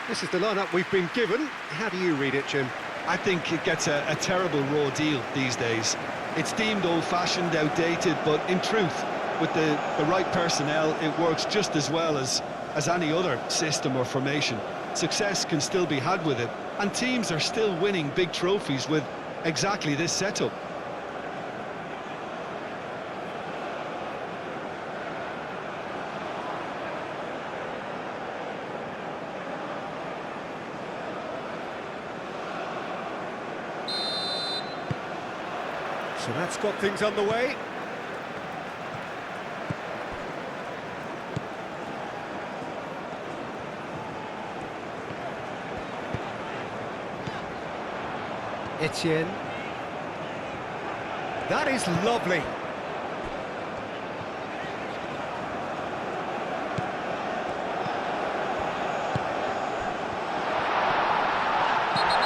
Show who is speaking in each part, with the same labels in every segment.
Speaker 1: This is the lineup we've been given. How do you read it, Jim?
Speaker 2: I think it gets a terrible raw deal these days. It's deemed old-fashioned, outdated, but in truth, with the right personnel, it works just as well as any other system or formation. Success can still be had with it, and teams are still winning big trophies with exactly this setup.
Speaker 1: So that's got things underway. Etienne. That is lovely.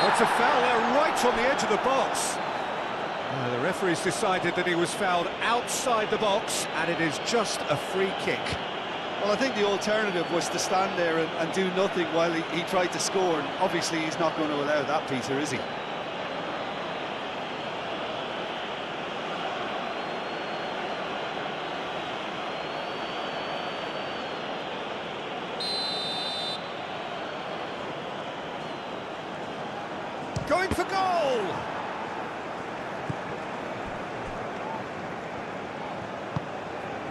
Speaker 1: It's a foul there right on the edge of the box. The referee's decided that he was fouled outside the box, and it is just a free kick.
Speaker 2: Well, I think the alternative was to stand there and do nothing while he tried to score, and obviously he's not going to allow that, Peter, is he?
Speaker 1: Going for goal!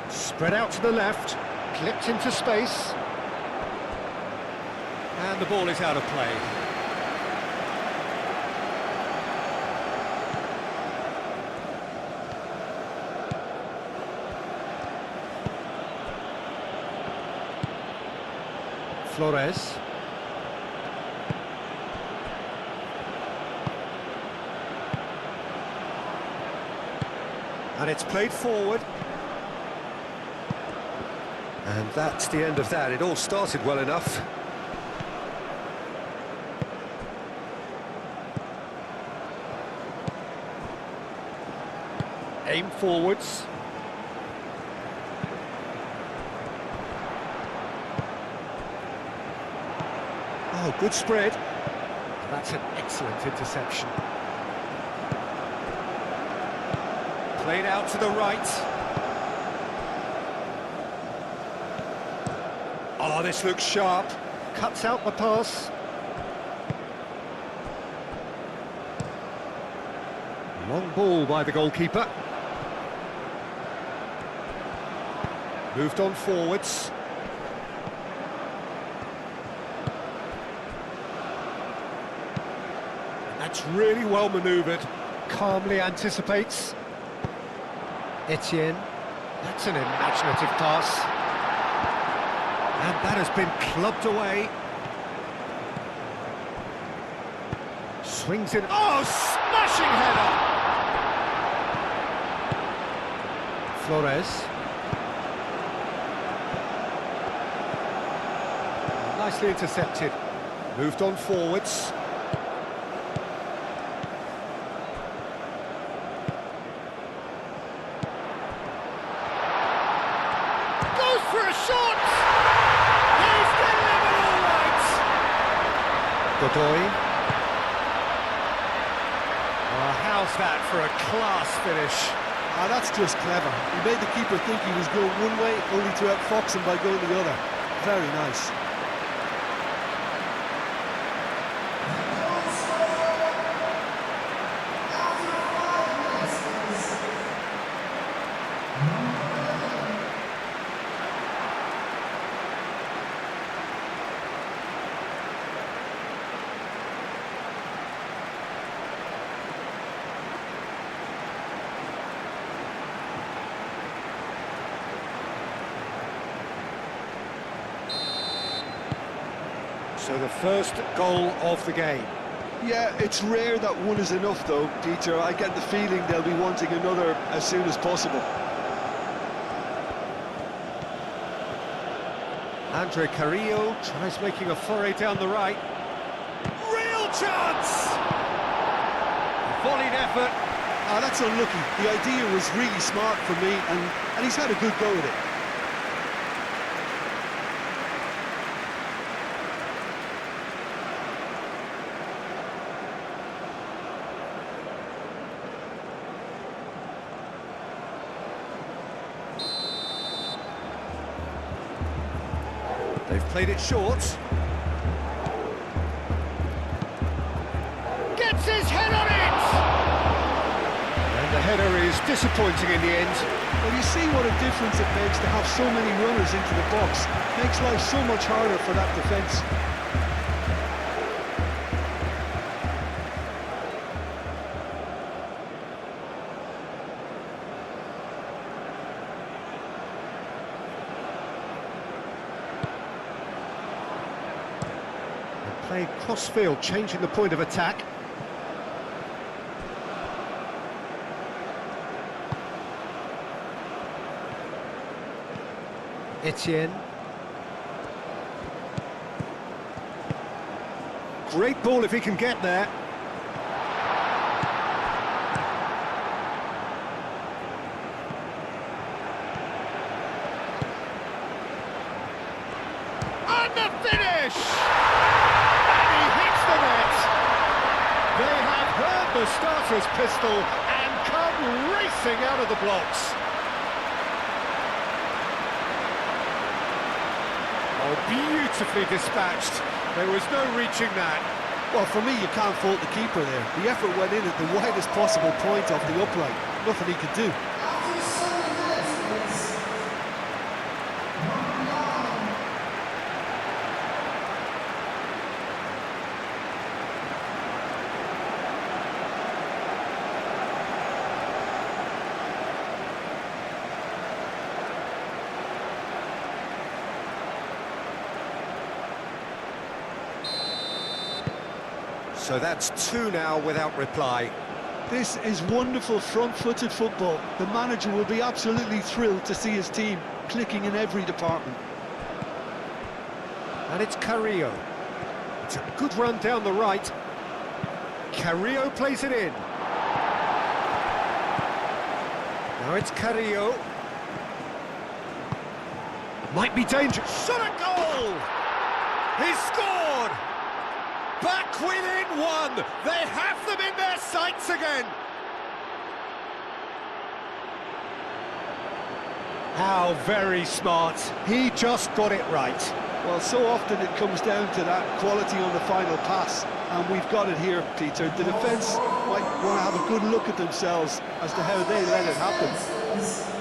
Speaker 1: Spread out to the left, clipped into space. And the ball is out of play. Flores. And it's played forward. And that's the end of that. It all started well enough. Aim forwards. Oh, good spread. That's an excellent interception. Played out to the right. Oh, this looks sharp. Cuts out the pass. Long ball by the goalkeeper. Moved on forwards. That's really well manoeuvred. Calmly anticipates. Etienne. That's an imaginative pass. And that has been clubbed away. Swings in. Oh, smashing header! Flores. Nicely intercepted. Moved on forwards. Goes for a shot! He's delivered all right! Godoy. Oh, how's that for a class finish?
Speaker 2: Ah, that's just clever. He made the keeper think he was going one way, only to outfox him by going the other. Very nice.
Speaker 1: So the first goal of the game.
Speaker 2: Yeah, it's rare that one is enough though, Peter. I get the feeling they'll be wanting another as soon as possible.
Speaker 1: Andre Carrillo tries making a foray down the right. Real chance! Volleyed effort.
Speaker 2: Ah, that's unlucky. The idea was really smart for me, and he's had a good go at it.
Speaker 1: They've played it short. Gets his head on it! And the header is disappointing in the end.
Speaker 2: Well, you see what a difference it makes to have so many runners into the box. Makes life so much harder for that defence.
Speaker 1: Play cross-field, changing the point of attack. Etienne. Great ball if he can get there. And the finish! The starter's pistol and come racing out of the blocks. Oh, beautifully dispatched. There was no reaching that.
Speaker 2: Well, for me, you can't fault the keeper there. The effort went in at the widest possible point off the upright. Nothing he could do.
Speaker 1: So that's two now without reply.
Speaker 2: This is wonderful front-footed football. The manager will be absolutely thrilled to see his team clicking in every department.
Speaker 1: And it's Carrillo. It's a good run down the right. Carrillo plays it in. Now it's Carrillo. Might be dangerous. Shot a goal! He scored! Back within one! They have them in their sights again! How very smart. He just got it right.
Speaker 2: Well, so often it comes down to that quality on the final pass, and we've got it here, Peter. The defence might want to have a good look at themselves as to how they let it happen.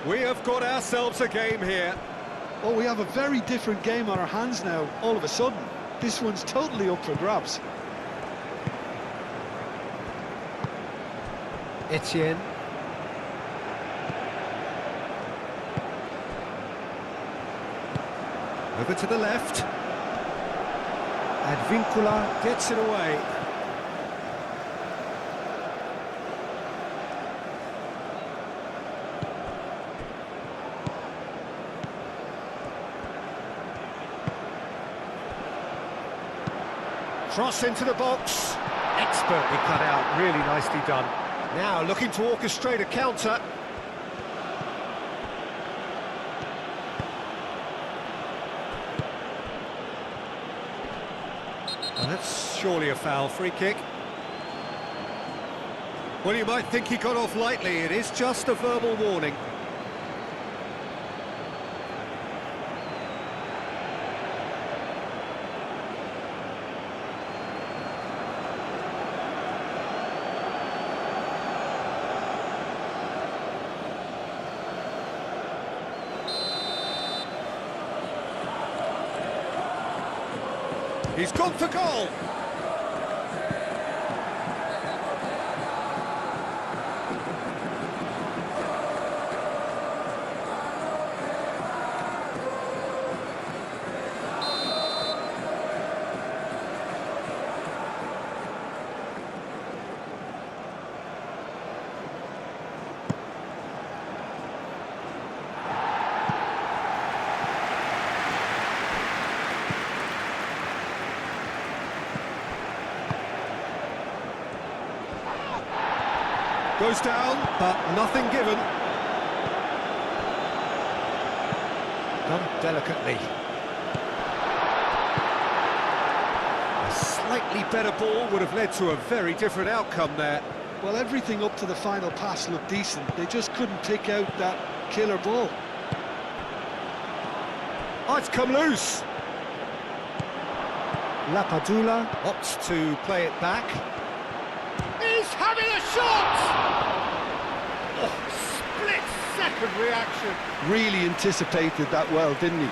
Speaker 1: We have got ourselves a game here.
Speaker 2: Oh, we have a very different game on our hands now, all of a sudden. This one's totally up for grabs.
Speaker 1: Etienne. Over to the left. Advincula gets it away. Cross into the box. Expertly cut out, really nicely done. Now looking to orchestrate a counter. And that's surely a foul, free kick. Well, you might think he got off lightly. It is just a verbal warning. He's gone for goal. Goes down, but nothing given. Done delicately. A slightly better ball would have led to a very different outcome there.
Speaker 2: Well, everything up to the final pass looked decent. They just couldn't pick out that killer ball.
Speaker 1: Oh, it's come loose.
Speaker 3: Lapadula.
Speaker 1: Opts to play it back. He's having a shot! Oh, split-second reaction.
Speaker 2: Really anticipated that well, didn't he?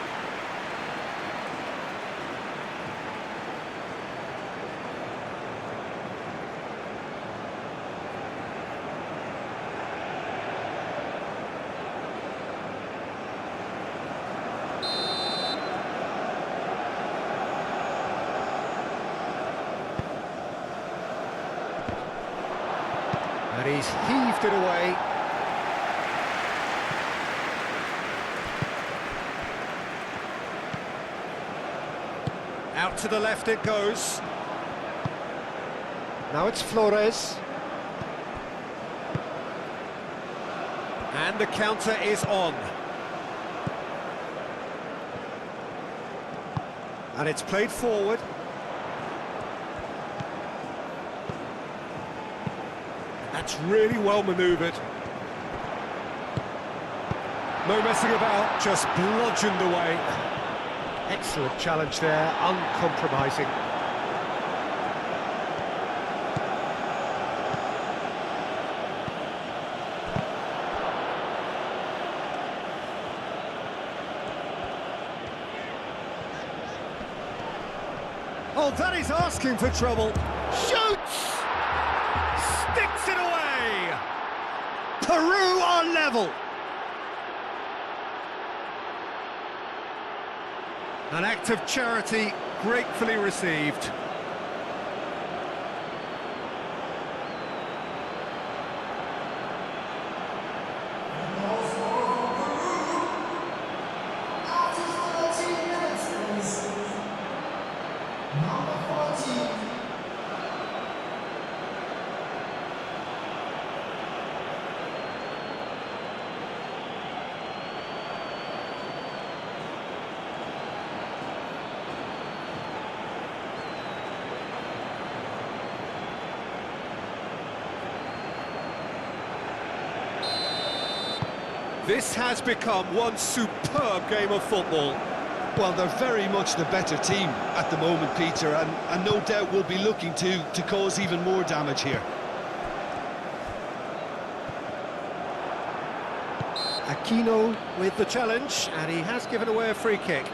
Speaker 1: And he's heaved it away. Out to the left it goes.
Speaker 3: Now it's Flores.
Speaker 1: And the counter is on. And it's played forward. That's really well manoeuvred. No messing about, just bludgeoned away.
Speaker 3: Excellent challenge there, uncompromising.
Speaker 1: Oh, that is asking for trouble. Shoots! Sticks it away! Peru are level. An act of charity gratefully received. This has become one superb game of football.
Speaker 2: Well, they're very much the better team at the moment, Peter, and no doubt will be looking to cause even more damage here.
Speaker 1: Aquino with the challenge, and he has given away a free kick.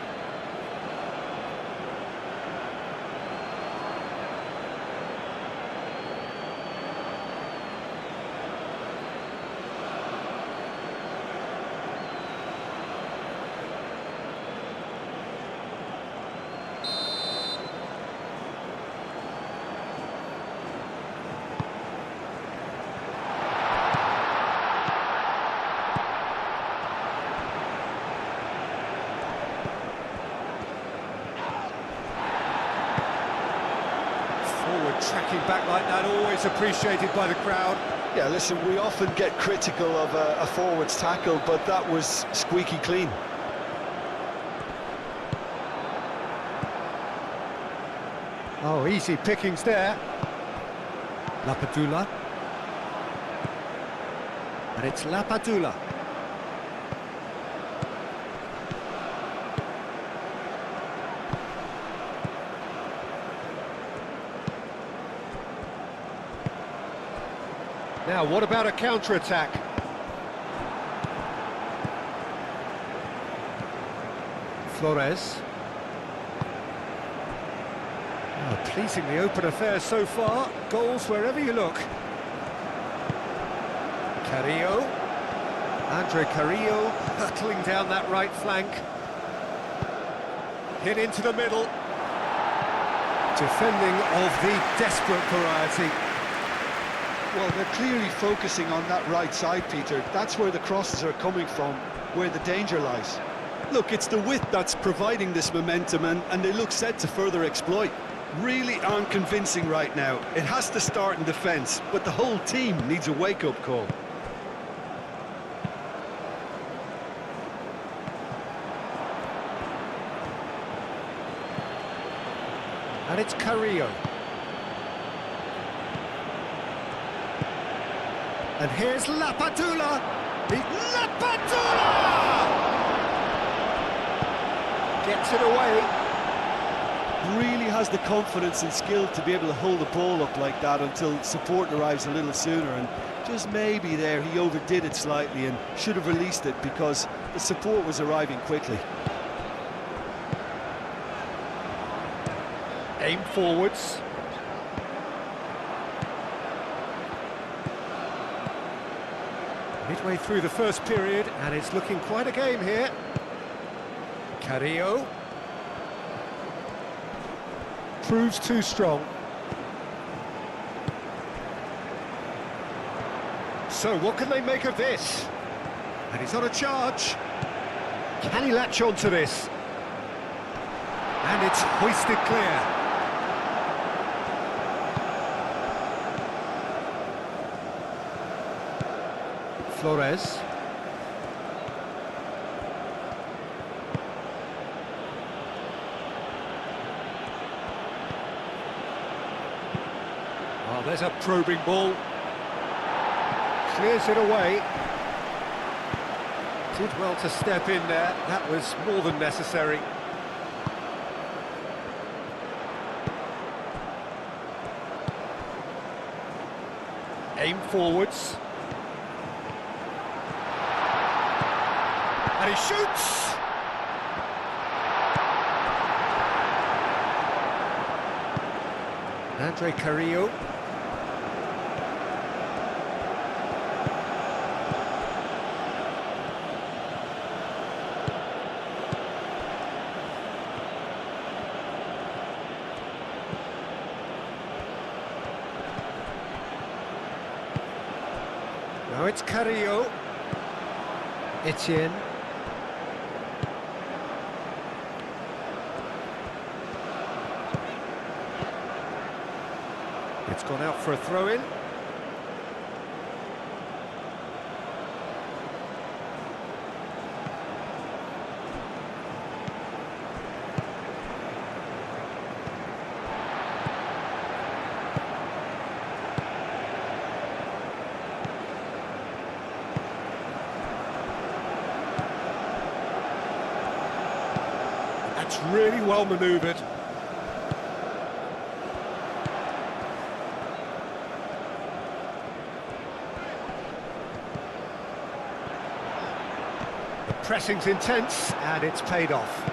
Speaker 1: Tracking back like that, always appreciated by the crowd.
Speaker 2: Yeah, listen, we often get critical of a forward's tackle, but that was squeaky clean.
Speaker 1: Oh, easy pickings there. Lapadula. And it's Lapadula. Now, what about a counter-attack? Flores. Oh, pleasing the open affair so far. Goals wherever you look. Carrillo. Andre Carrillo hurtling down that right flank. Hit into the middle. Defending of the desperate variety.
Speaker 2: Well, they're clearly focusing on that right side, Peter. That's where the crosses are coming from, where the danger lies. Look, it's the width that's providing this momentum, and they look set to further exploit. Really aren't convincing right now. It has to start in defence, but the whole team needs a wake-up call.
Speaker 3: And it's Carrillo. And here's Lapadula. Lapadula! Gets it away.
Speaker 2: Really has the confidence and skill to be able to hold the ball up like that until support arrives a little sooner, and just maybe there he overdid it slightly and should have released it because the support was arriving quickly.
Speaker 3: Aim forwards. Midway through the first period, and it's looking quite a game here. Carrillo. Proves too strong. So what can they make of this? And he's on a charge. Can he latch on to this? And it's hoisted clear. Flores. Oh, there's a probing ball. Clears it away. Did well to step in there. That was more than necessary. Aim forwards. And he shoots! Andre Carrillo. Now it's Carrillo. Etienne. It's gone out for a throw-in. That's really well manoeuvred. Pressing's intense, and it's paid off.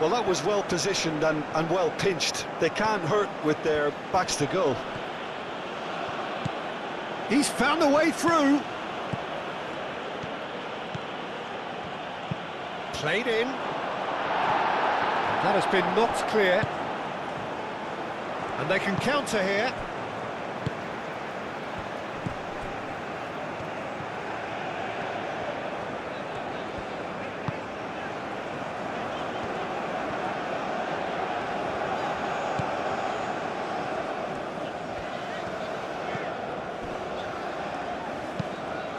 Speaker 2: Well, that was well positioned and well pinched. They can't hurt with their backs to goal.
Speaker 3: He's found a way through. Played in. That has been knocked clear. And they can counter here.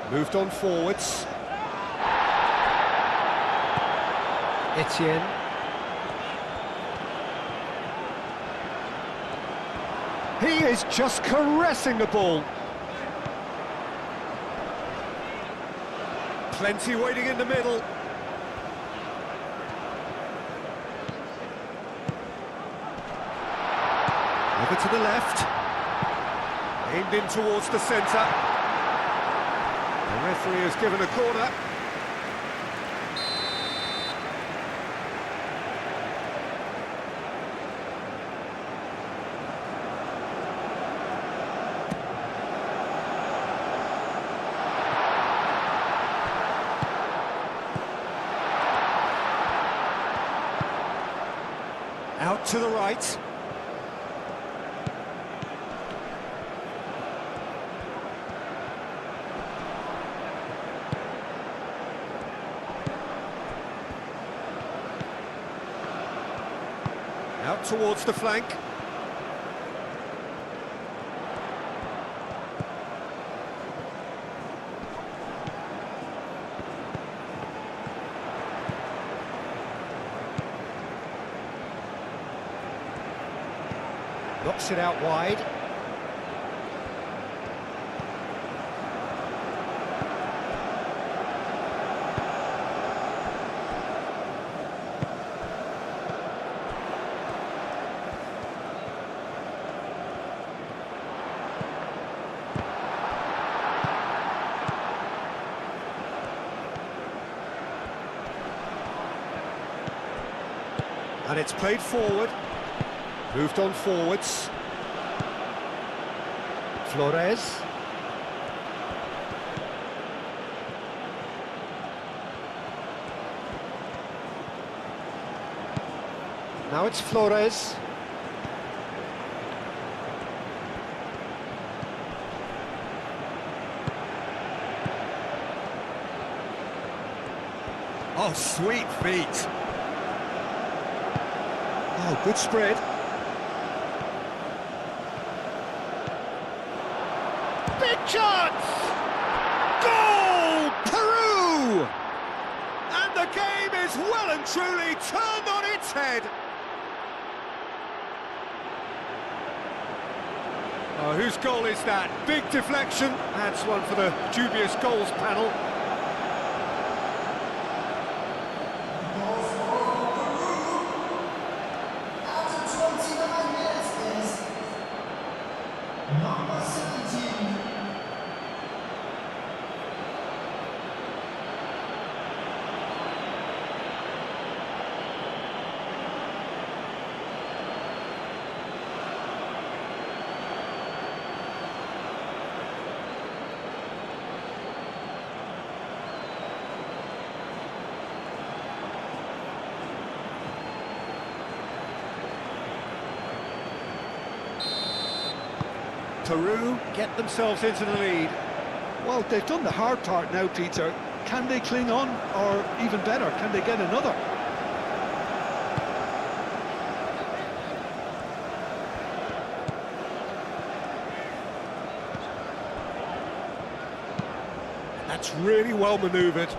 Speaker 3: Moved on forwards. Etienne. He is just caressing the ball. Plenty waiting in the middle. Over to the left. Aimed in towards the centre. The referee has given a corner. Out to the right. Out towards the flank. Knocks it out wide. And it's played forward. Moved on forwards. Flores. Now it's Flores. Oh, sweet feet. Oh, good spread. Big chance! Goal! Peru! And the game is well and truly turned on its head. Oh, whose goal is that? Big deflection. That's one for the dubious goals panel. Peru get themselves into the lead.
Speaker 2: Well, they've done the hard part now, Peter. Can they cling on, or even better, can they get another?
Speaker 3: That's really well manoeuvred.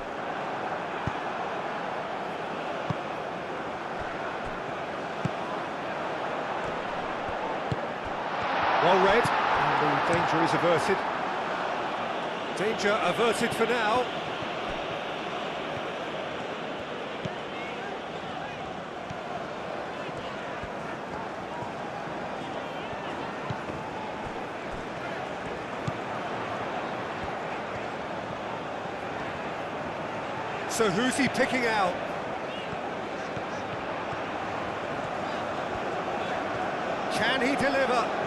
Speaker 3: Well read, and the danger is averted. Danger averted for now. So who's he picking out? Can he deliver?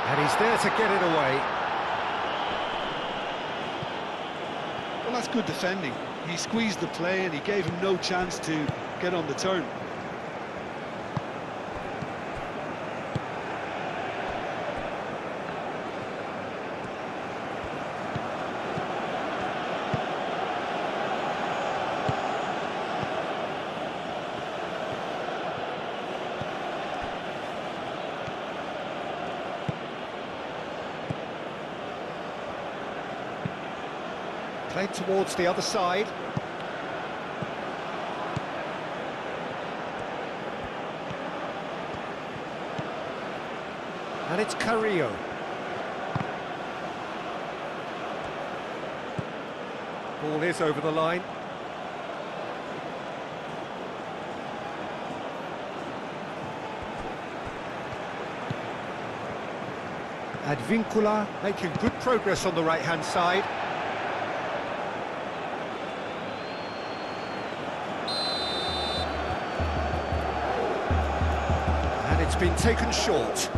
Speaker 3: And he's there to get it away.
Speaker 2: Well, that's good defending. He squeezed the play and he gave him no chance to get on the turn.
Speaker 3: Played towards the other side. And it's Carrillo. Ball is over the line. Advincula making good progress on the right-hand side. And it's been taken short.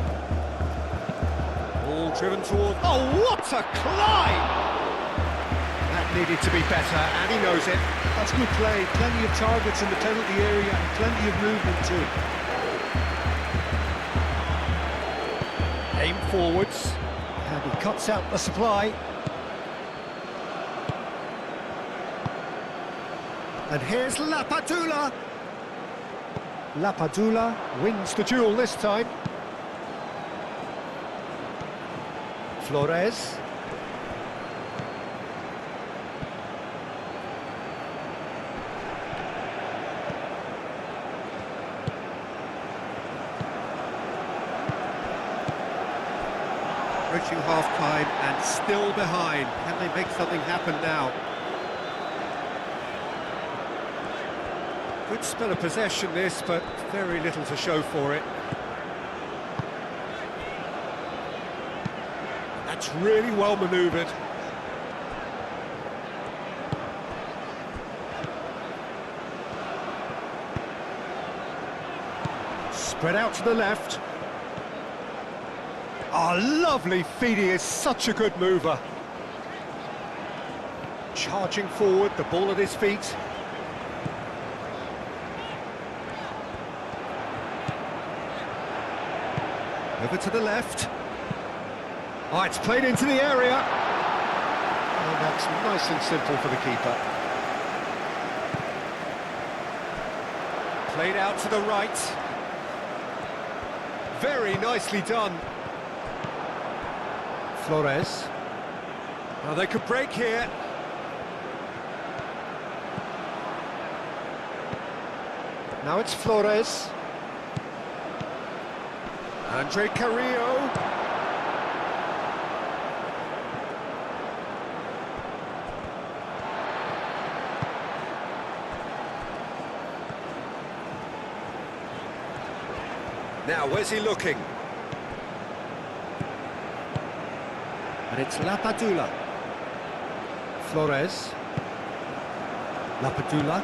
Speaker 3: Ball driven toward... Oh, what a climb! That needed to be better, and he knows it.
Speaker 2: That's good play. Plenty of targets in the penalty area and plenty of movement too.
Speaker 3: Aim forwards, and He cuts out the supply. And here's Lapadula. Lapadula wins the duel this time. Flores. Approaching half-time and still behind. Can they make something happen now? Good spell of possession this, but very little to show for it. That's really well manoeuvred. Spread out to the left. Oh, lovely feed, he is such a good mover. Charging forward, the ball at his feet. Over to the left. Oh, it's played into the area. Oh, that's nice and simple for the keeper. Played out to the right. Very nicely done. Flores. Oh, they could break here. Now it's Flores. Andre Carrillo. Now, where's he looking? And it's Lapadula. Flores. Lapadula.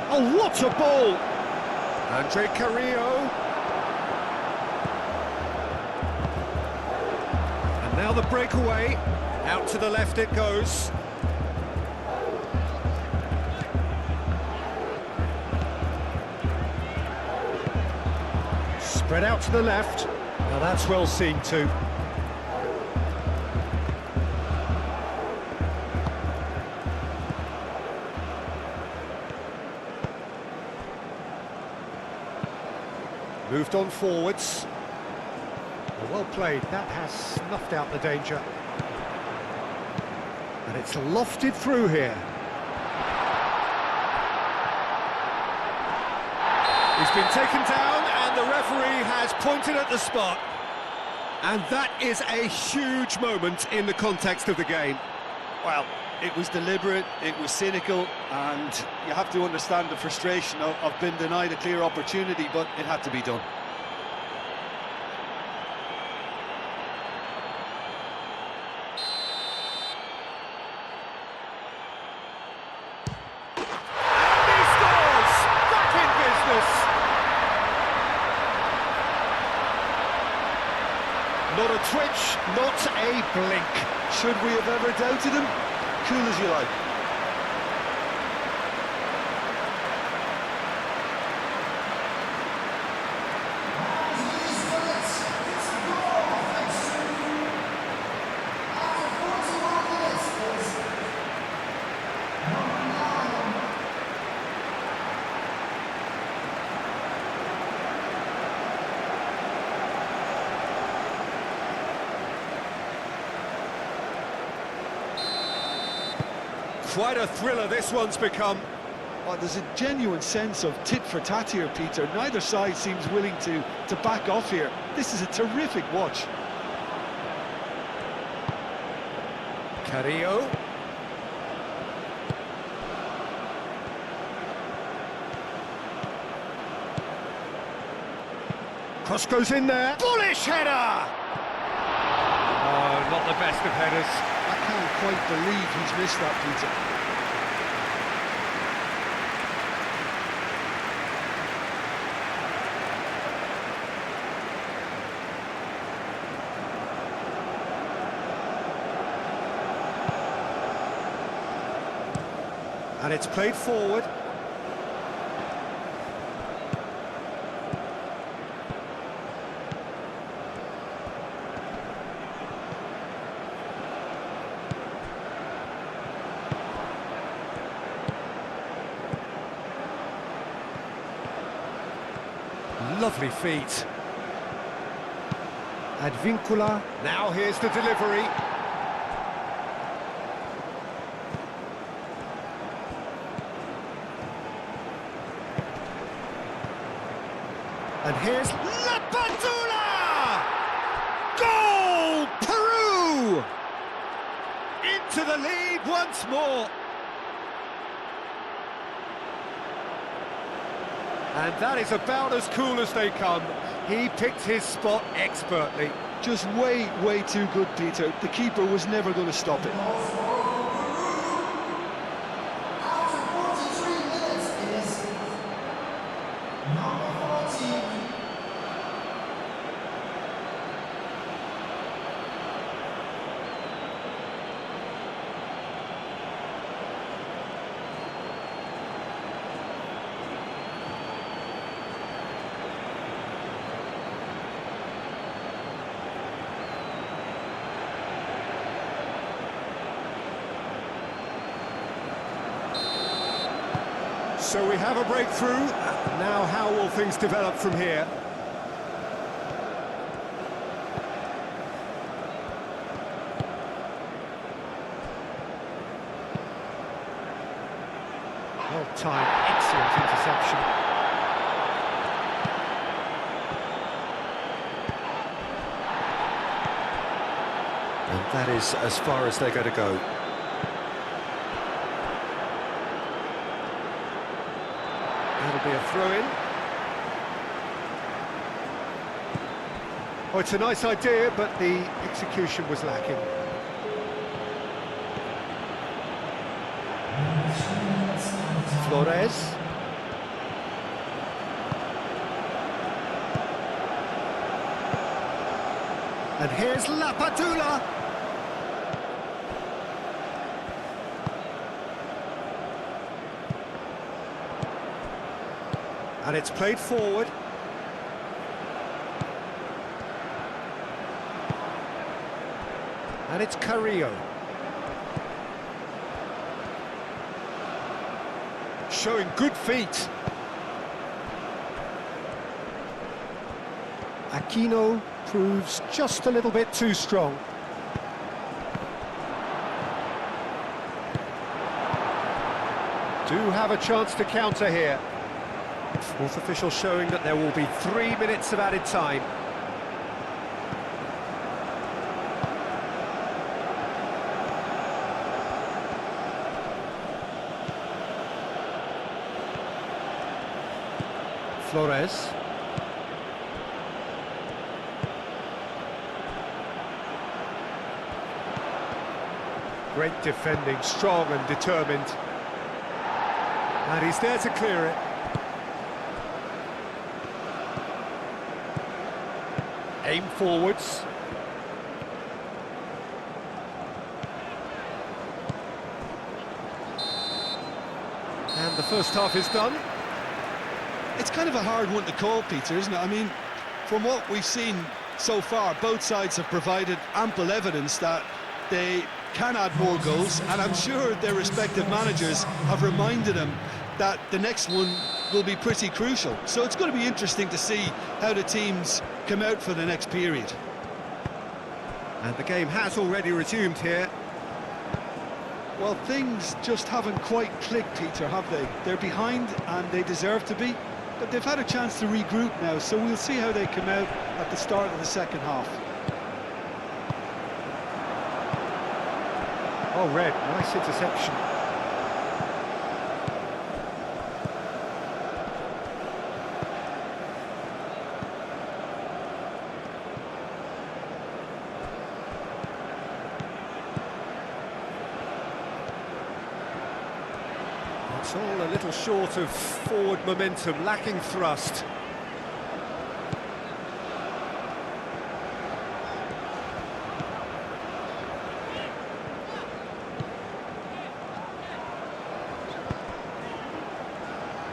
Speaker 3: Oh, what a ball! Andre Carrillo. And now the breakaway. Out to the left it goes. Spread out to the left. Now that's well seen too. Moved on forwards. Well played, that has snuffed out the danger. And it's lofted through here. He's been taken down and the referee has pointed at the spot. And that is a huge moment in the context of the game.
Speaker 2: Well, it was deliberate, it was cynical, and you have to understand the frustration of being denied a clear opportunity, but it had to be done.
Speaker 3: And he scores! Back in business! Not a twitch, not a blink.
Speaker 2: Should we have ever doubted him? Cool as you like.
Speaker 1: Quite a thriller this one's become.
Speaker 2: Oh, there's a genuine sense of tit for tat here, Peter. Neither side seems willing to back off here. This is a terrific watch.
Speaker 1: Carrillo.
Speaker 3: Cross goes in there. Bullish header!
Speaker 1: Oh, not the best of headers.
Speaker 2: I can't quite believe he's missed that, Peter.
Speaker 3: And it's played forward. Lovely feet. Advincula. Now here's the delivery. And here's Lapadula! Goal! Peru! Into the lead once more. And that is about as cool as they come. He picked his spot expertly.
Speaker 2: Just way, way too good, Peter. The keeper was never going to stop it.
Speaker 3: So we have a breakthrough. Now how will things develop from here? Well timed, excellent interception. And that is as far as they're going to go. That'll be a throw-in. Oh, it's a nice idea, but the execution was lacking. Flores. And here's Lapadula. And it's played forward. And it's Carrillo. Showing good feet. Aquino proves just a little bit too strong. Do have a chance to counter here. Fourth official showing that there will be 3 minutes of added time. Flores. Great defending, strong and determined. And he's there to clear it. Aim forwards. And the first half is done.
Speaker 2: It's kind of a hard one to call, Peter, isn't it? I mean, from what we've seen so far, both sides have provided ample evidence that they can add more goals, and I'm sure their respective managers have reminded them that the next one will be pretty crucial. So it's going to be interesting to see how the teams come out for the next period.
Speaker 3: And the game has already resumed here.
Speaker 2: Well, things just haven't quite clicked, Peter, have they? They're behind and they deserve to be, but they've had a chance to regroup now, so we'll see how they come out at the start of the second half.
Speaker 3: Oh, Red, nice interception. It's all a little short of forward momentum, lacking thrust.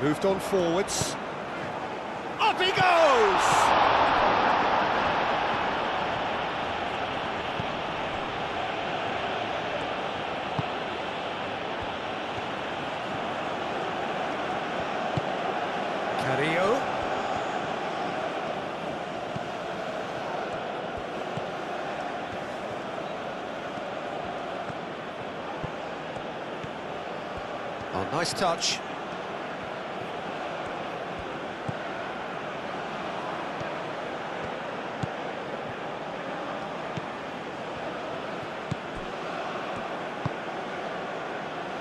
Speaker 3: Moved on forwards. Up he goes! Carrillo. Nice touch.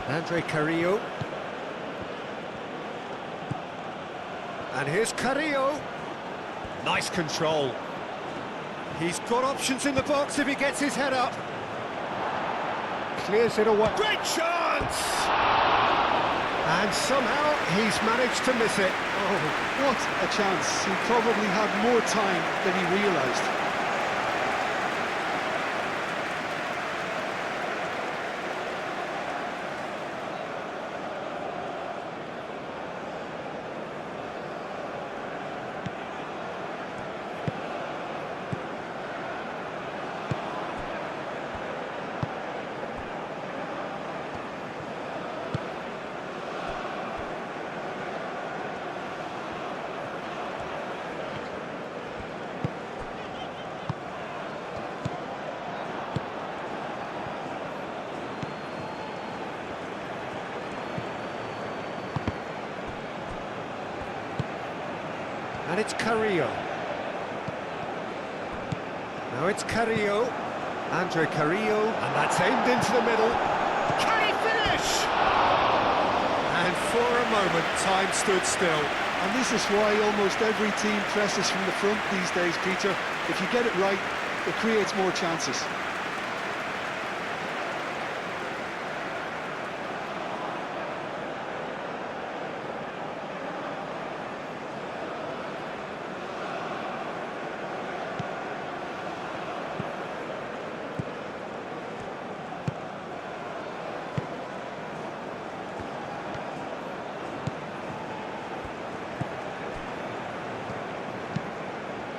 Speaker 3: Andre Carrillo. And here's Carrillo. Nice control. He's got options in the box if he gets his head up. Clears it away. Great chance! And somehow he's managed to miss it.
Speaker 2: Oh, what a chance. He probably had more time than he realised.
Speaker 3: And it's Carrillo. Now it's Carrillo. Andre Carrillo. And that's aimed into the middle. Can he finish? And for a moment, time stood still.
Speaker 2: And this is why almost every team presses from the front these days, Peter. If you get it right, it creates more chances.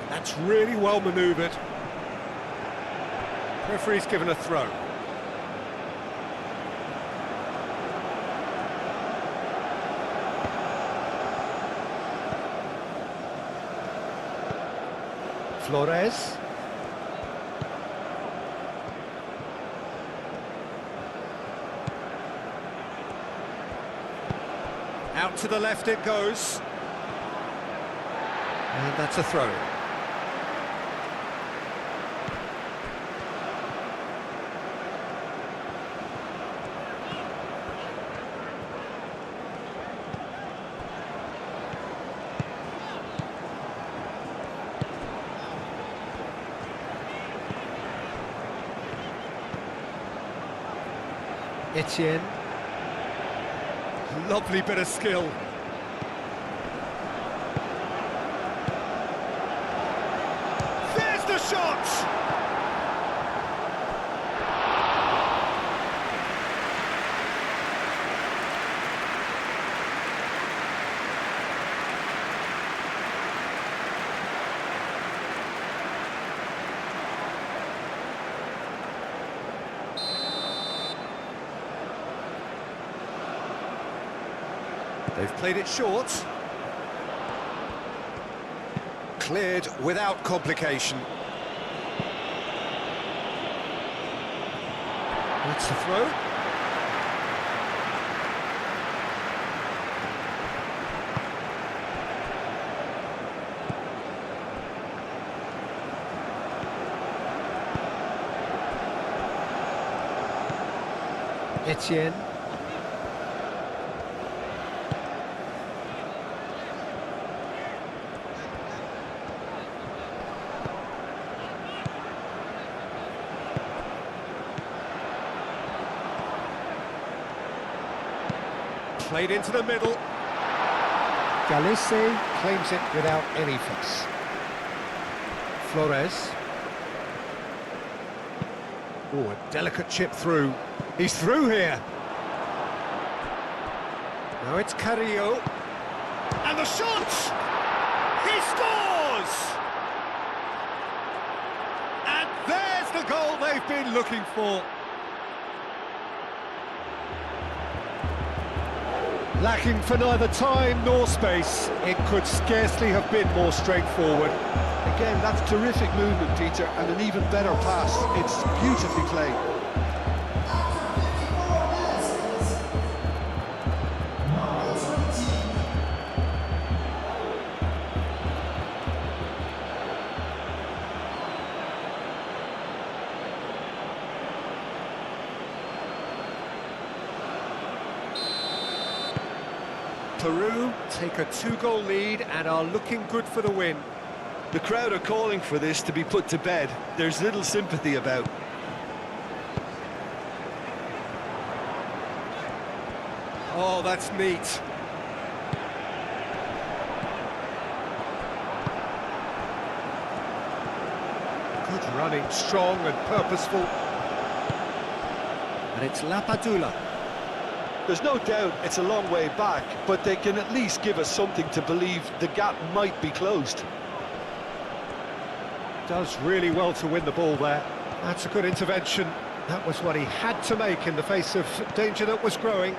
Speaker 3: That's really well manoeuvred. Referee's given a throw. Flores. Out to the left it goes. And that's a throw. Etienne. Lovely bit of skill. There's the shot! They've played it short. Cleared without complication. That's the throw. Etienne. Played into the middle. Galisse claims it without any fuss. Flores. Oh, a delicate chip through. He's through here. Now it's Carrillo. And the shot! He scores! And there's the goal they've been looking for. Lacking for neither time nor space, it could scarcely have been more straightforward.
Speaker 2: Again, that's terrific movement, Peter, and an even better pass. It's beautifully played.
Speaker 3: Peru take a 2-goal lead and are looking good for the win.
Speaker 2: The crowd are calling for this to be put to bed. There's little sympathy about.
Speaker 3: Oh, that's neat. Good running, strong and purposeful. And it's Lapadula.
Speaker 2: There's no doubt it's a long way back, but they can at least give us something to believe the gap might be closed.
Speaker 3: Does really well to win the ball there. That's a good intervention. That was what he had to make in the face of danger that was growing.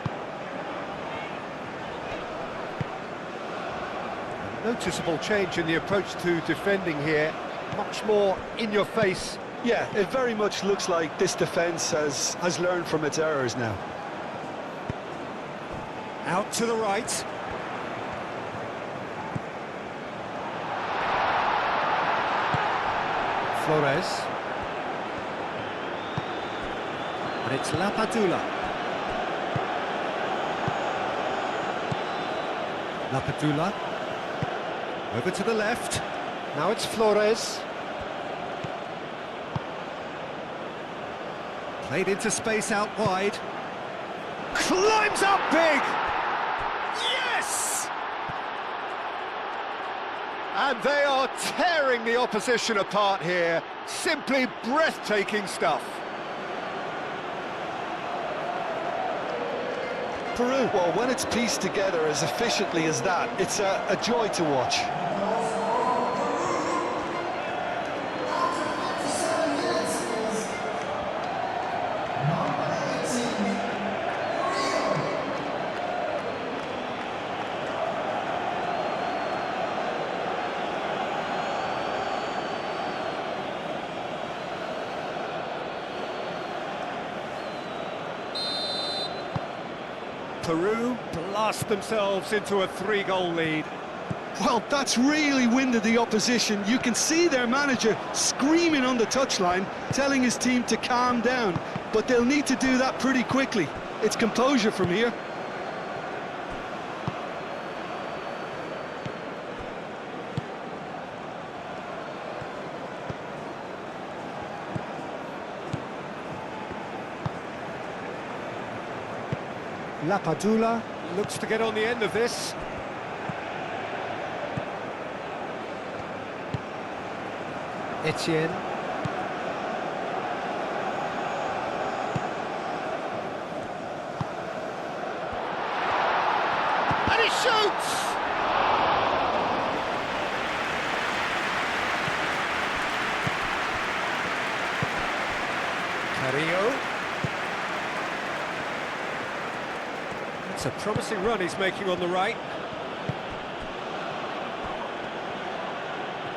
Speaker 3: Noticeable change in the approach to defending here. Much more in your face.
Speaker 2: Yeah, it very much looks like this defence has learned from its errors now.
Speaker 3: Out to the right. Flores. And it's Lapadula. Lapadula. Over to the left. Now it's Flores. Played into space out wide. Climbs up big! Yes! And they are tearing the opposition apart here. Simply breathtaking stuff.
Speaker 2: Peru, well, when it's pieced together as efficiently as that, it's a joy to watch.
Speaker 3: Peru blast themselves into a 3-goal lead.
Speaker 2: Well, that's really winded the opposition. You can see their manager screaming on the touchline, telling his team to calm down. But they'll need to do that pretty quickly. It's composure from here.
Speaker 3: Lapadula looks to get on the end of this. Etienne. And he shoots! Carrillo. It's a promising run he's making on the right.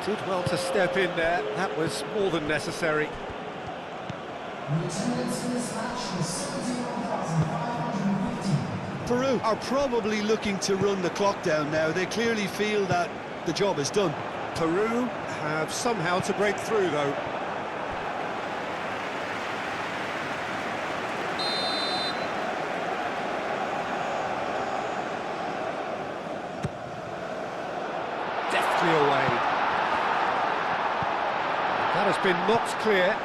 Speaker 3: Did well to step in there. That was more than necessary.
Speaker 2: Peru are probably looking to run the clock down now. They clearly feel that the job is done.
Speaker 3: Peru have somehow to break through, though. Deftly away. That has been knocked clear.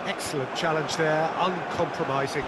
Speaker 3: Excellent challenge there, uncompromising.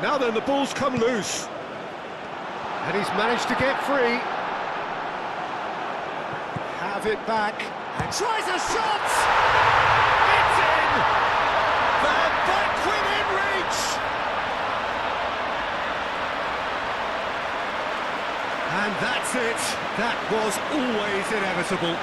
Speaker 3: Now then, the ball's come loose. And he's managed to get free. Have have it back and tries a shot! It's in! They're back within reach! And that's it. That was always inevitable.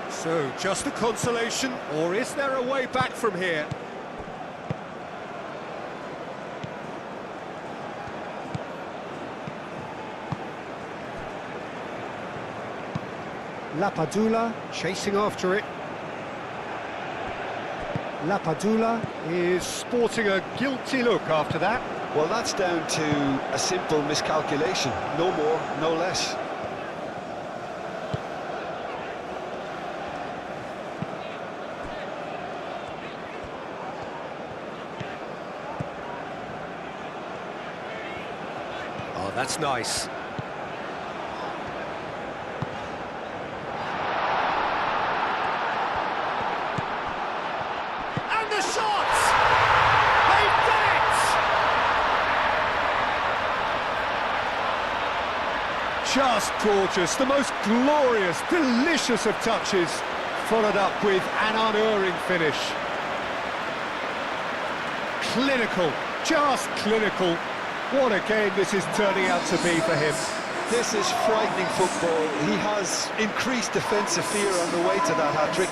Speaker 3: So, just a consolation, or is there a way back from here? Lapadula chasing after it. Lapadula is sporting a guilty look after that.
Speaker 2: Well, that's down to a simple miscalculation. No more, no less.
Speaker 3: Oh, that's nice. And the shot! They've done it! Just gorgeous, the most glorious, delicious of touches, followed up with an unerring finish. Clinical, just clinical. What a game this is turning out to be for him.
Speaker 2: This is frightening football. He has increased defensive fear on the way to that hat-trick.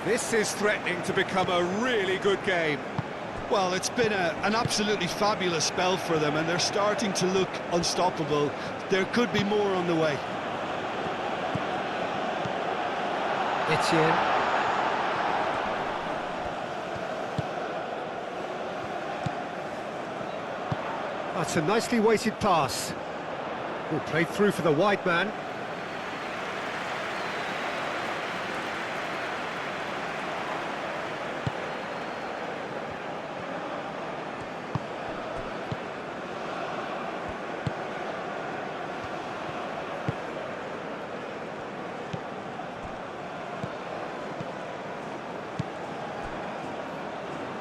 Speaker 3: This is threatening to become a really good game.
Speaker 2: Well, it's been an absolutely fabulous spell for them, and they're starting to look unstoppable. There could be more on the way.
Speaker 3: Etienne. That's a nicely weighted pass. Oh, played through for the wide man.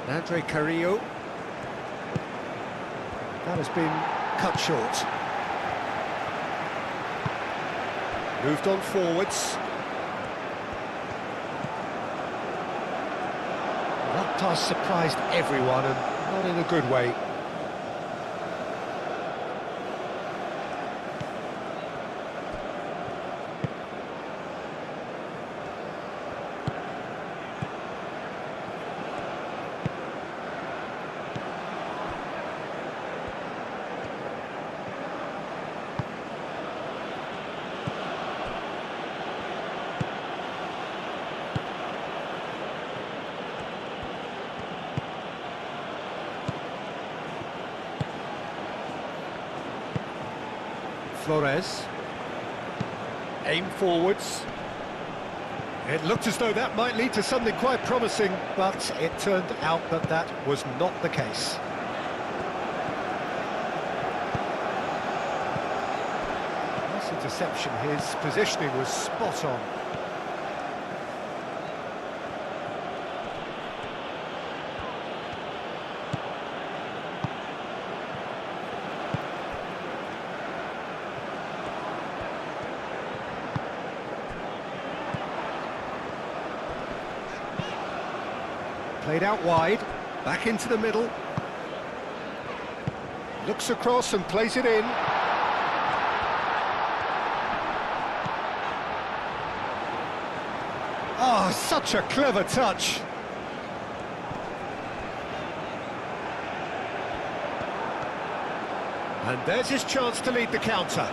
Speaker 3: Andre Carrillo. That has been cut short. Moved on forwards. That pass surprised everyone, and not in a good way. Flores. Aim forwards. It looked as though that might lead to something quite promising, but it turned out that that was not the case. Nice interception. His positioning was spot on. Played out wide, back into the middle. Looks across and plays it in. Oh, such a clever touch. And there's his chance to lead the counter.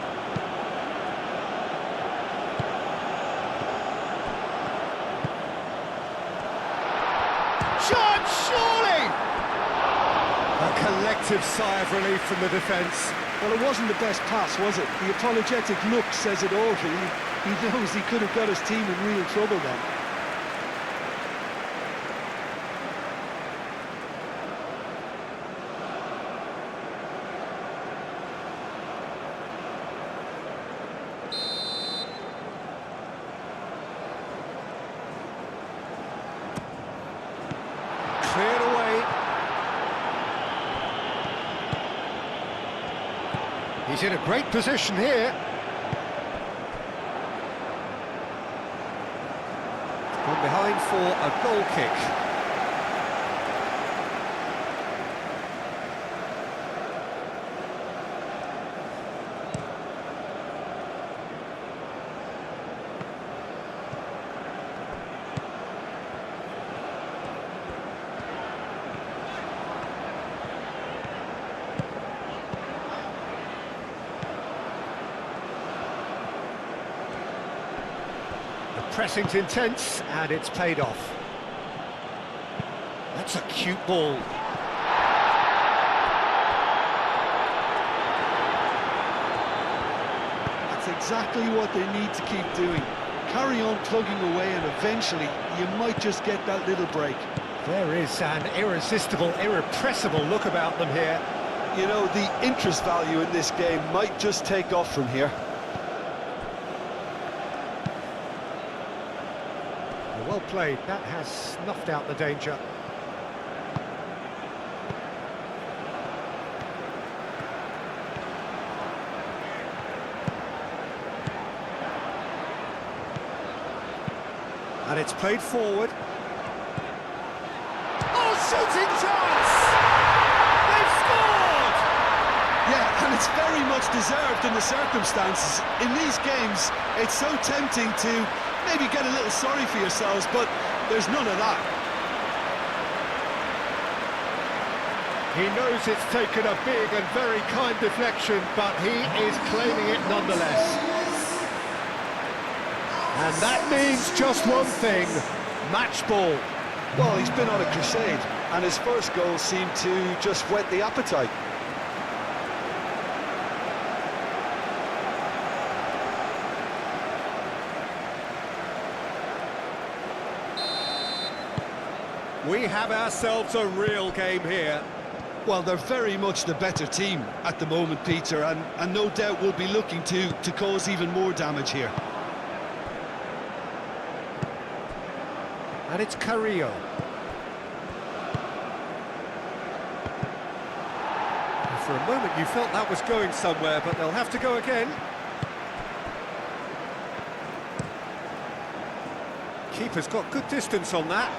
Speaker 1: collective sigh of relief from the defence.
Speaker 2: Well, it wasn't the best pass, was it? The apologetic look says it all, really. He knows he could have got his team in real trouble then.
Speaker 1: Cleared away. He's in a great position here. Gone behind for a goal kick. Pressing's intense, and it's paid off. That's a cute ball.
Speaker 2: That's exactly what they need to keep doing. Carry on plugging away, and eventually you might just get that little break.
Speaker 1: There is an irresistible, irrepressible look about them here.
Speaker 2: You know, the interest value in this game might just take off from here.
Speaker 1: Well played, that has snuffed out the danger. And it's played forward. Oh, shooting chance! They've scored!
Speaker 2: Yeah, and it's very much deserved in the circumstances. In these games, it's so tempting to maybe get a little sorry for yourselves, but there's none of that.
Speaker 1: He knows it's taken a big and very kind deflection, but he is claiming it nonetheless. And that means just one thing, match ball.
Speaker 2: Well, he's been on a crusade, and his first goal seemed to just whet the appetite.
Speaker 1: We have ourselves a real game here.
Speaker 2: Well, they're very much the better team at the moment, Peter, and no doubt will be looking to cause even more damage here.
Speaker 1: And it's Carrillo. And for a moment you felt that was going somewhere, but they'll have to go again. Keeper's got good distance on that.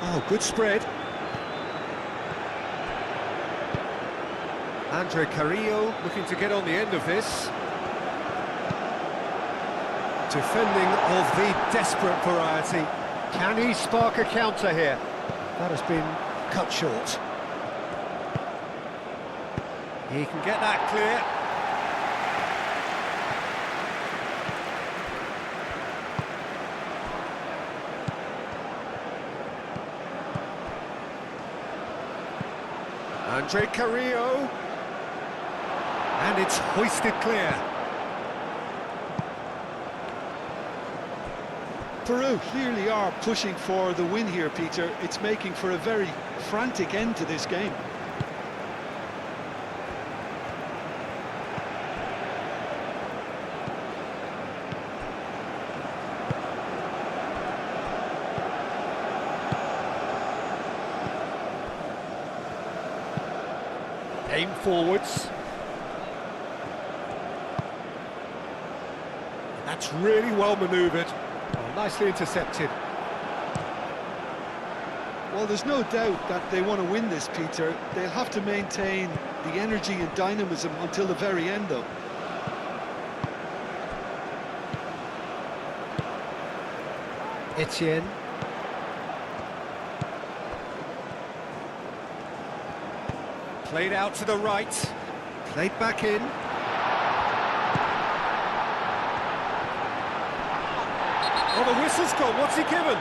Speaker 1: Oh, good spread. Andre Carrillo looking to get on the end of this. Defending of the desperate variety. Can he spark a counter here? That has been cut short. He can get that clear. Andre Carrillo, and it's hoisted clear.
Speaker 2: Peru clearly are pushing for the win here, Peter. It's making for a very frantic end to this game.
Speaker 1: Aim forwards. That's really well manoeuvred. Oh, nicely intercepted.
Speaker 2: Well, there's no doubt that they want to win this, Peter. They'll have to maintain the energy and dynamism until the very end, though.
Speaker 1: Etienne. Played out to the right, played back in. Oh, the whistle's gone, what's he given?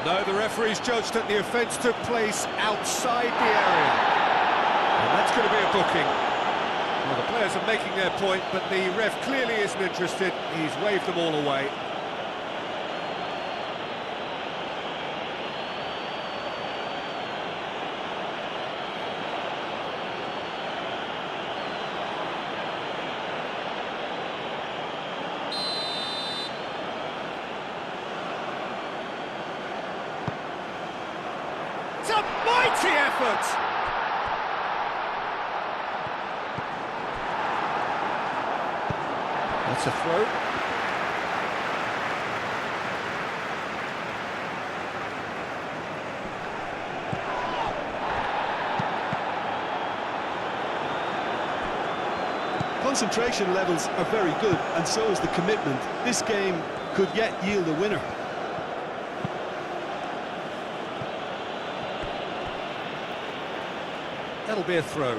Speaker 1: No, the referee's judged that the offence took place outside the area. And that's going to be a booking. Well, the players are making their point, but the ref clearly isn't interested. He's waved them all away. It's a mighty effort! That's a throw.
Speaker 2: Concentration levels are very good, and so is the commitment. This game could yet yield a winner.
Speaker 1: That'll be a throw.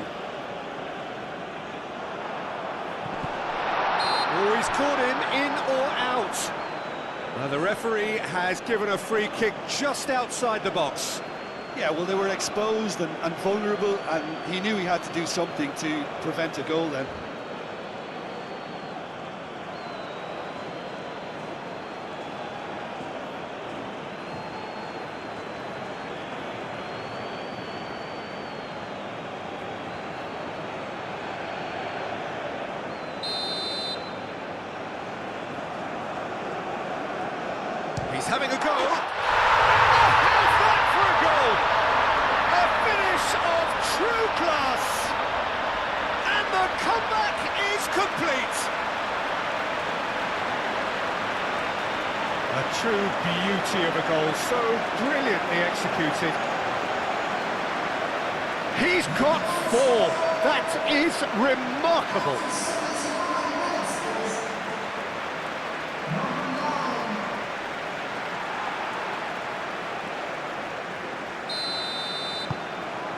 Speaker 1: Oh, he's caught him in or out. The referee has given a free kick just outside the box.
Speaker 2: Yeah, well, they were exposed and vulnerable, and he knew he had to do something to prevent a goal then.
Speaker 1: He's having a go. Oh, how's that for a goal? A finish of true class. And the comeback is complete. A true beauty of a goal, so brilliantly executed. He's got 4. That is remarkable.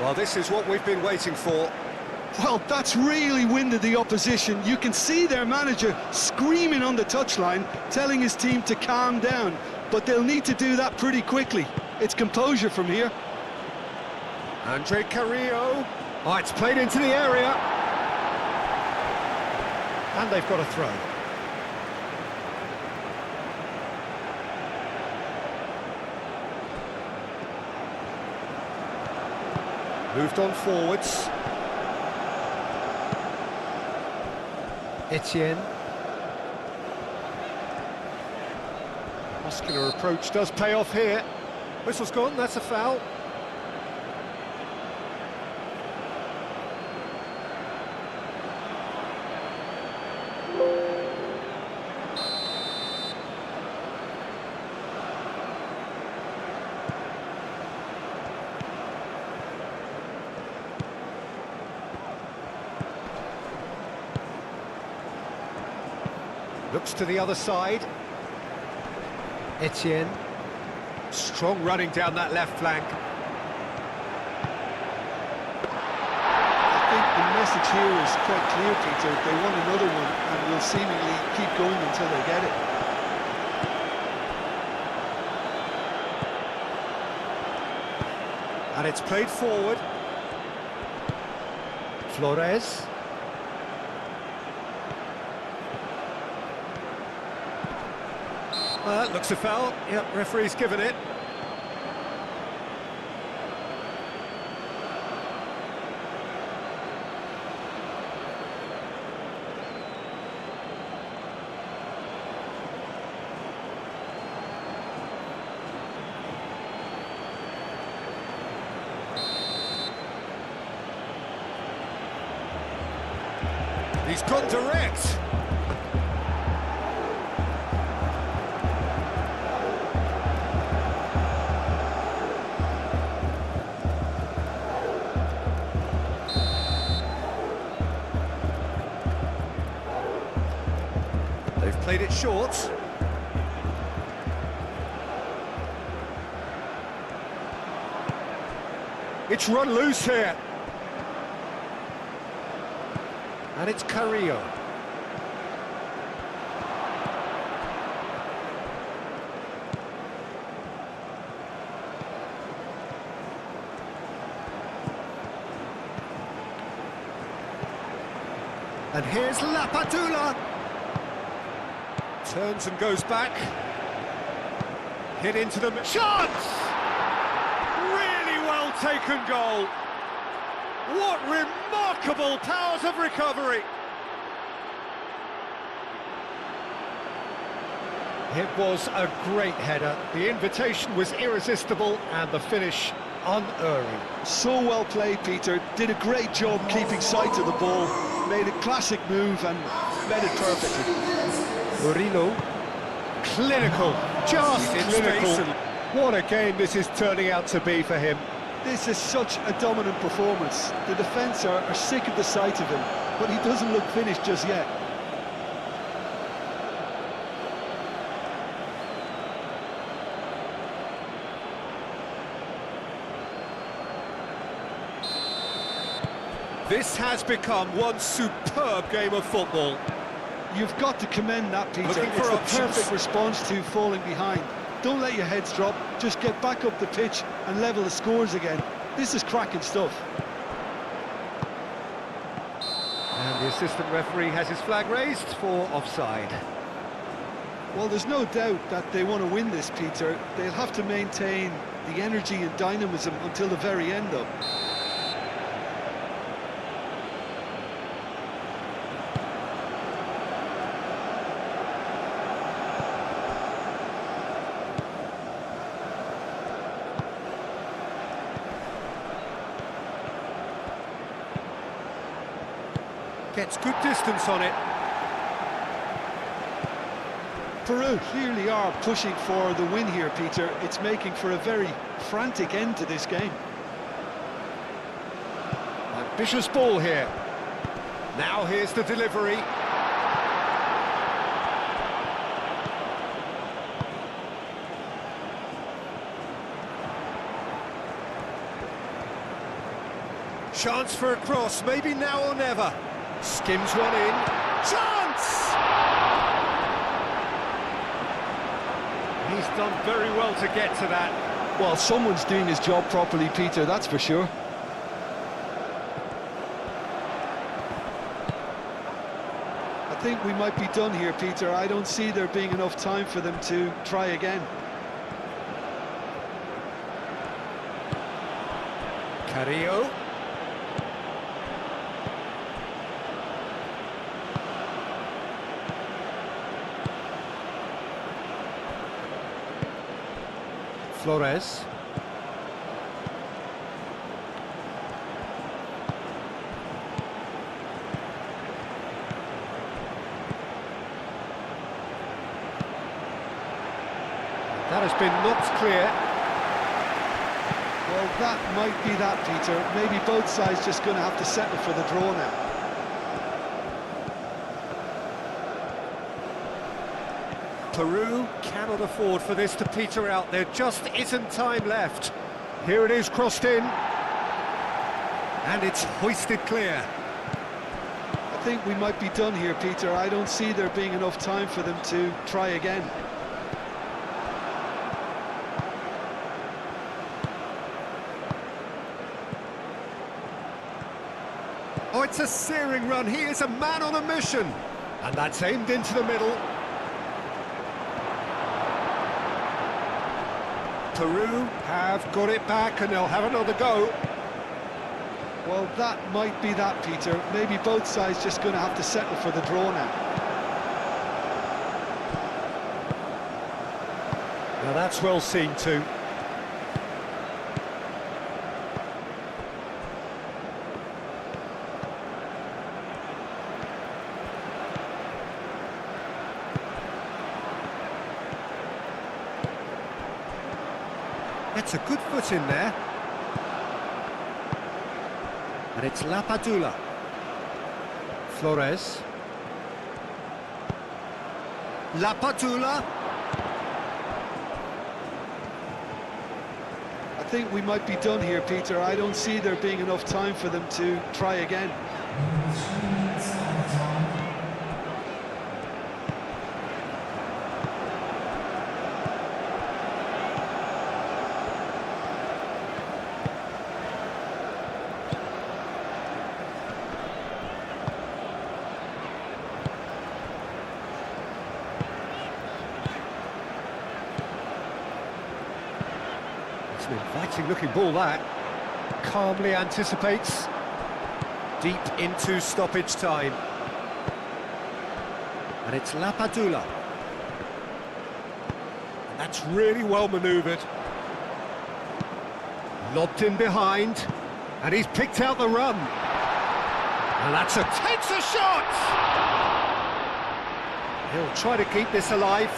Speaker 1: Well, this is what we've been waiting for.
Speaker 2: Well, that's really winded the opposition. You can see their manager screaming on the touchline, telling his team to calm down. But they'll need to do that pretty quickly. It's composure from here.
Speaker 1: Andre Carrillo. Oh, it's played into the area. And they've got a throw. Moved on forwards. Etienne. Muscular approach does pay off here. Whistle's gone, that's a foul. Looks to the other side. Etienne. Strong running down that left flank.
Speaker 2: I think the message here is quite clear, Peter. They want another one and will seemingly keep going until they get it.
Speaker 1: And it's played forward. Flores. That looks a foul. Yep, referee's given it. He's gone direct. They've played it short. It's run loose here. And it's Carrillo.
Speaker 3: And here's Lapadula. Turns and goes back. Hit into the... Chance! Really well taken goal. What remarkable powers of recovery. It was a great header. The invitation was irresistible and the finish unerring.
Speaker 2: So well played, Peter. Did a great job keeping sight of the ball. Made a classic move and met it perfectly.
Speaker 3: Murillo. Clinical. Just clinical. What a game this is turning out to be for him.
Speaker 2: This is such a dominant performance. The defence are sick of the sight of him, but he doesn't look finished just yet.
Speaker 3: This has become one superb game of football.
Speaker 2: You've got to commend that, Peter.
Speaker 3: Looking for
Speaker 2: it's the
Speaker 3: options.
Speaker 2: perfect response to falling behind. Don't let your heads drop, just get back up the pitch and level the scores again. This is cracking stuff.
Speaker 3: And the assistant referee has his flag raised for offside.
Speaker 2: Well, there's no doubt that they want to win this, Peter. They'll have to maintain the energy and dynamism until the very end, though.
Speaker 3: Gets good distance on it.
Speaker 2: Peru clearly are pushing for the win here, Peter. It's making for a very frantic end to this game.
Speaker 3: Ambitious ball here. Now here's the delivery. Chance for a cross, maybe now or never. Skims one in. Chance! He's done very well to get to that.
Speaker 2: Well, someone's doing his job properly, Peter, that's for sure. I think we might be done here, Peter. I don't see there being enough time for them to try again.
Speaker 3: Carrillo. Flores. That has been knocked clear.
Speaker 2: Well, that might be that, Peter. Maybe both sides just going to have to settle for the draw now.
Speaker 3: Peru cannot afford for this to peter out. There just isn't time left. Here it is, crossed in. And it's hoisted clear.
Speaker 2: I think we might be done here, Peter. I don't see there being enough time for them to try again.
Speaker 3: Oh, it's a searing run. He is a man on a mission. And that's aimed into the middle. Peru have got it back and they'll have another go.
Speaker 2: Well, that might be that, Peter. Maybe both sides just going to have to settle for the draw now.
Speaker 3: Now that's well seen too. That's a good foot in there. And it's Lapadula. Flores. Lapadula.
Speaker 2: I think we might be done here, Peter. I don't see there being enough time for them to try again.
Speaker 1: It's an inviting looking ball, that. Calmly anticipates. Deep into stoppage time. And it's Lapadula. And that's really well manoeuvred. Lobbed in behind. And he's picked out the run. And that's takes a shot! He'll try to keep this alive.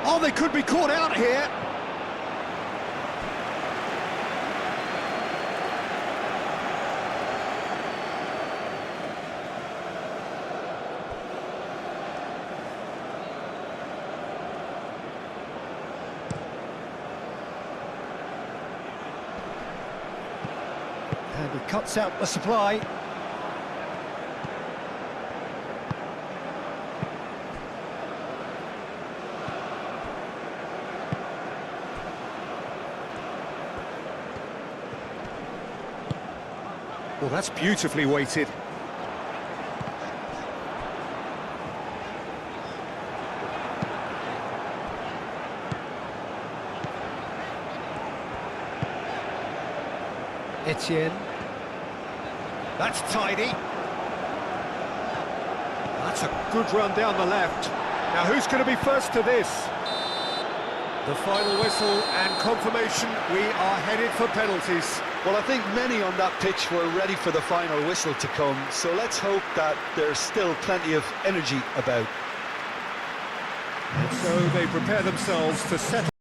Speaker 1: Oh, they could be caught out here. And he cuts out the supply. Well, that's beautifully weighted. Etienne. That's tidy. That's a good run down the left. Now, who's going to be first to this? The final whistle and confirmation, we are headed for penalties.
Speaker 2: Well, I think many on that pitch were ready for the final whistle to come, so let's hope that there's still plenty of energy about.
Speaker 1: And so they prepare themselves to settle.